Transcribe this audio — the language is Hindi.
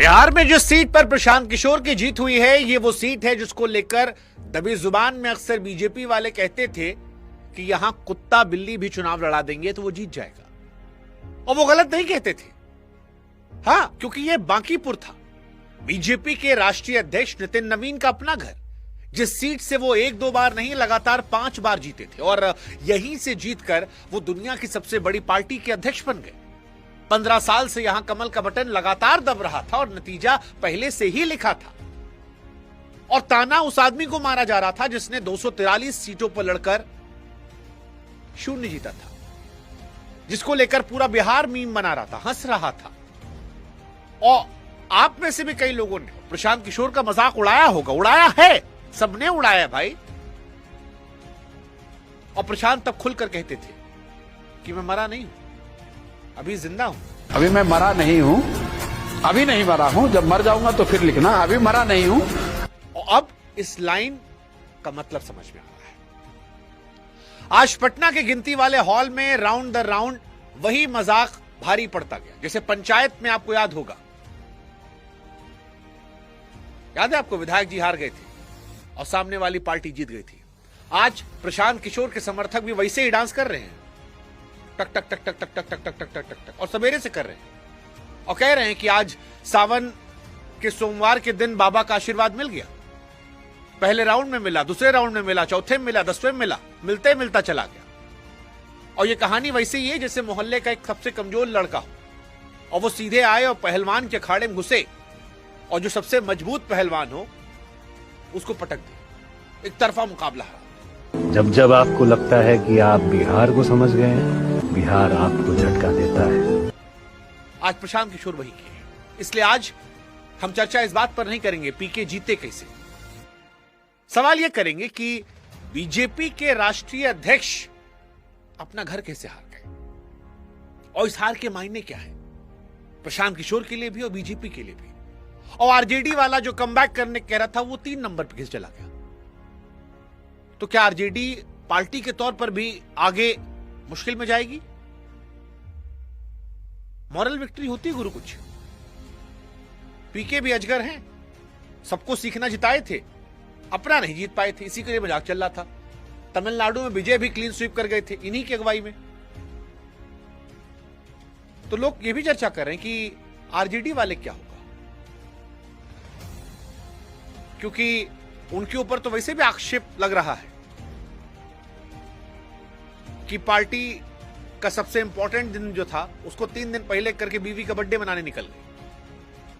बिहार में जिस सीट पर प्रशांत किशोर की जीत हुई है, ये वो सीट है जिसको लेकर दबी जुबान में अक्सर बीजेपी वाले कहते थे कि यहां कुत्ता बिल्ली भी चुनाव लड़ा देंगे तो वो जीत जाएगा। और वो गलत नहीं कहते थे, हां, क्योंकि ये बांकीपुर था, बीजेपी के राष्ट्रीय अध्यक्ष नितिन नवीन का अपना घर, जिस सीट से वो एक दो बार नहीं लगातार 5 बार जीते थे और यहीं से जीतकर वो दुनिया की सबसे बड़ी पार्टी के अध्यक्ष बन गए। 15 साल से यहां कमल का बटन लगातार दब रहा था और नतीजा पहले से ही लिखा था। और ताना उस आदमी को मारा जा रहा था जिसने 243 सीटों पर लड़कर शून्य जीता था, जिसको लेकर पूरा बिहार मीम बना रहा था, हंस रहा था। और आप में से भी कई लोगों ने प्रशांत किशोर का मजाक उड़ाया होगा, उड़ाया है, सबने उड़ाया भाई। और प्रशांत तब खुलकर कहते थे कि मैं मरा नहीं हूं, अभी जिंदा हूं। अभी मैं मरा नहीं हूं, अभी नहीं मरा हूं, जब मर जाऊंगा तो फिर लिखना अभी मरा नहीं हूं। और अब इस लाइन का मतलब समझ में आ रहा है। आज पटना के गिनती वाले हॉल में राउंड द राउंड वही मजाक भारी पड़ता गया। जैसे पंचायत में आपको याद होगा, याद है आपको, विधायक जी हार गए थे और सामने वाली पार्टी जीत गई थी। आज प्रशांत किशोर के समर्थक भी वैसे ही डांस कर रहे हैं, टक टक टक टक टक टक टक टक टक टक टक टक, और सवेरे से कर रहे हैं और कह रहे हैं कि आज सावन के सोमवार के दिन बाबा का आशीर्वाद मिल गया। पहले राउंड में मिला, दूसरे राउंड में मिला, चौथे में मिला, 10वें में मिला, मिलते मिलता चला गया। और ये कहानी वैसे ही है जैसे मोहल्ले का एक सबसे कमजोर लड़का हो और वो सीधे आए और पहलवान के अखाड़े में घुसे और जो सबसे मजबूत पहलवान हो उसको पटक दे। एक तरफा मुकाबला रहा। जब जब आपको लगता है कि आप बिहार को समझ गए हैं, बिहार आपको झटका देता है। आज प्रशांत किशोर वही के हैं, इसलिए आज हम चर्चा इस बात पर नहीं करेंगे पीके जीते कैसे। सवाल यह करेंगे कि बीजेपी के राष्ट्रीय अध्यक्ष अपना घर कैसे हार गए और इस हार के मायने क्या है, प्रशांत किशोर के लिए भी और बीजेपी के लिए भी। और आरजेडी वाला जो कमबैक करने कह रहा था वो 3 नंबर पर घिस चला गया। तो क्या आरजेडी पार्टी के तौर पर भी आगे मुश्किल में जाएगी? मॉरल विक्ट्री होती है गुरु कुछ। पीके भी अजगर हैं, सबको सीखना जिताए थे, अपना नहीं जीत पाए थे, इसी के लिए मजाक चल रहा था। तमिलनाडु में विजय भी क्लीन स्वीप कर गए थे इन्हीं की अगुवाई में। तो लोग ये भी चर्चा कर रहे हैं कि आरजेडी वाले क्या होगा, क्योंकि उनके ऊपर तो वैसे भी आक्षेप लग रहा है कि पार्टी का सबसे इंपॉर्टेंट दिन जो था उसको 3 दिन पहले करके बीवी का बर्थडे मनाने निकल गए।